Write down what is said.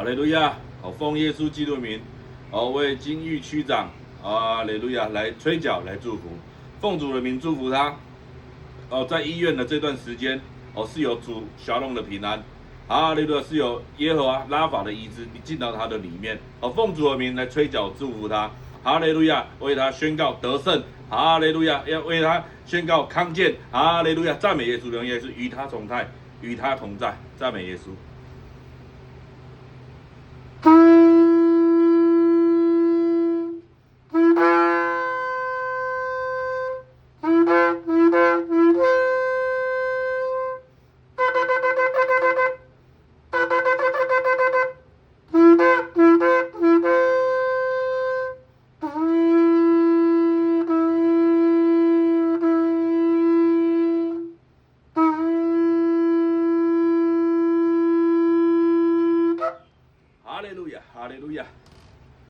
哈利路亚！好，奉耶稣基督的名，为金玉区长，哈利路亚，来吹角来祝福，奉主的名祝福他。在医院的这段时间，是有主小龙的平安，哈利路亚，是有耶和华拉法的医治，你进到他的里面。奉主的名来吹角祝福他，哈利路亚，为他宣告得胜，哈利路亚，要为他宣告康健，哈利路亚，赞美耶稣，荣耀耶稣，与他同在，与他同在，赞美耶稣。哈利路亚，哈利路亚！